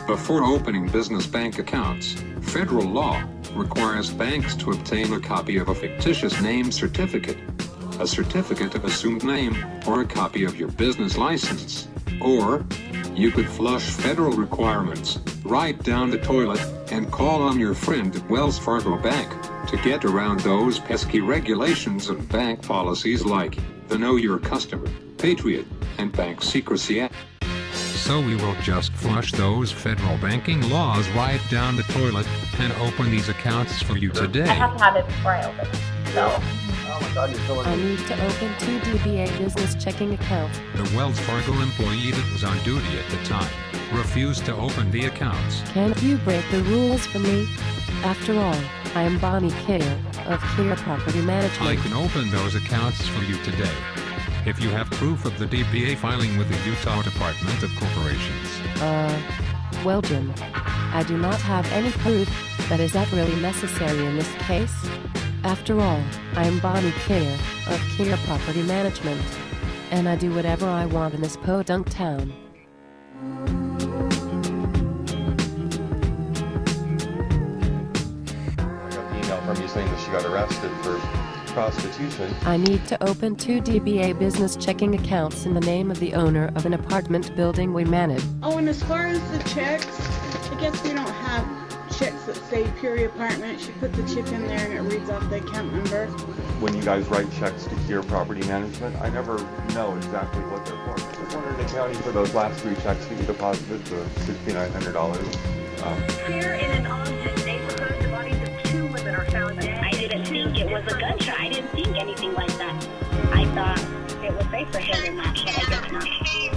Before opening business bank accounts, federal law requires banks to obtain a copy of a fictitious name certificate, a certificate of assumed name, or a copy of your business license. Or, you could flush federal requirements, right down the toilet, and call on your friend at Wells Fargo Bank to get around those pesky regulations and bank policies like the Know Your Customer, Patriot, and Bank Secrecy Act. So we will just flush those federal banking laws right down the toilet and open these accounts for you today. I have to have it before I open it. So. Oh my God, you're filling I need to open 2 DBA business checking accounts. The Wells Fargo employee that was on duty at the time refused to open the accounts. Can't you break the rules for me? After all, I am Bonnie Kier of Kier Property Management. I can open those accounts for you today, if you have proof of the DBA filing with the Utah Department of Corporations. Well, Jim, I do not have any proof, but is that really necessary in this case? After all, I am Bonnie Kier of Kier Property Management, and I do whatever I want in this podunk town. I got the email from you saying that she got arrested for prostitution. I need to open 2 DBA business checking accounts in the name of the owner of an apartment building we manage. Oh, and as far as the checks, I guess we don't have checks that say Peery Apartment. She put the chip in there and it reads off the account number. When you guys write checks to Kier Property Management, I never know exactly what they're for. I was wondering, accounting for those last 3 checks that you deposited, the $6,900. Here in an Ogden neighborhood, the bodies of 2 women are found dead. I didn't think it was a gunshot. I didn't think anything like that. I thought it was safer here than that, but I guess not.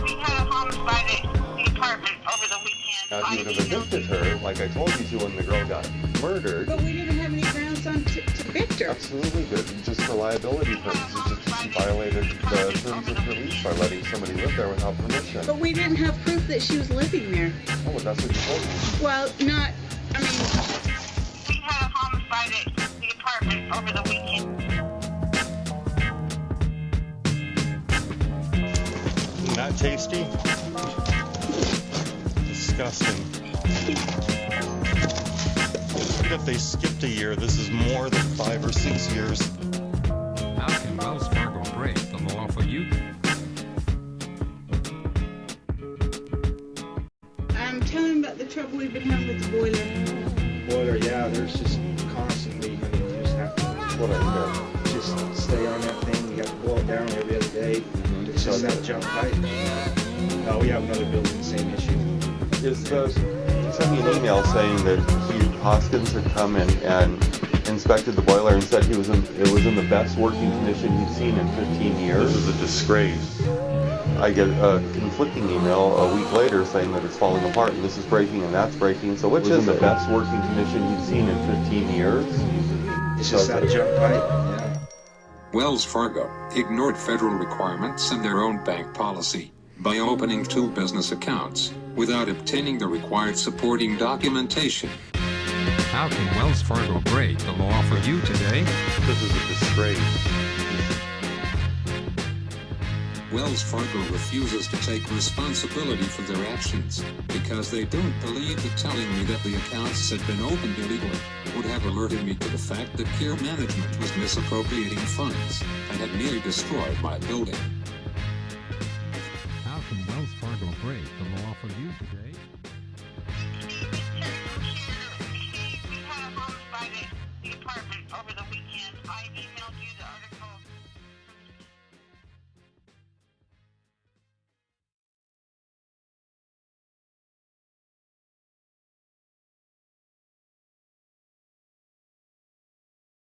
We had a homicide at the apartment over the weekend. Now, if you would have evicted her, like I told you to when the girl got murdered. But we didn't have any grounds on to evict her. Absolutely good, just for liability purposes, just she violated the terms of release by letting somebody live there without permission. But we didn't have proof that she was living there. Oh, well, that's what you told me. Well, not, I mean... We had a homicide at the apartment over the weekend. Isn't that tasty? Disgusting. Even if they skipped a year, this is more than 5 or 6 years. How can Wells Fargo break the law for you? I'm telling him about the trouble we've been having with the boiler. Boiler, yeah, there's just constantly, I mean, you just have to What I hear. just stay on that thing. You got to boil it down every other day. It's just that jump pipe. We have another building, same issue. You sent me an email saying that Hoskins had come in and inspected the boiler and said it was in the best working condition he'd seen in 15 years. This is a disgrace. I get a conflicting email a week later saying that it's falling apart and this is breaking and that's breaking. So which is the best working condition he'd seen in 15 years? It's just that jump pipe, yeah. Wells Fargo ignored federal requirements and their own bank policy by opening 2 business accounts without obtaining the required supporting documentation. How can Wells Fargo break the law for you today? This is a disgrace. Wells Fargo refuses to take responsibility for their actions because they don't believe that telling me that the accounts had been opened illegally would have alerted me to the fact that Kier Management was misappropriating funds and had nearly destroyed my building. How can Wells Fargo break the law for you today?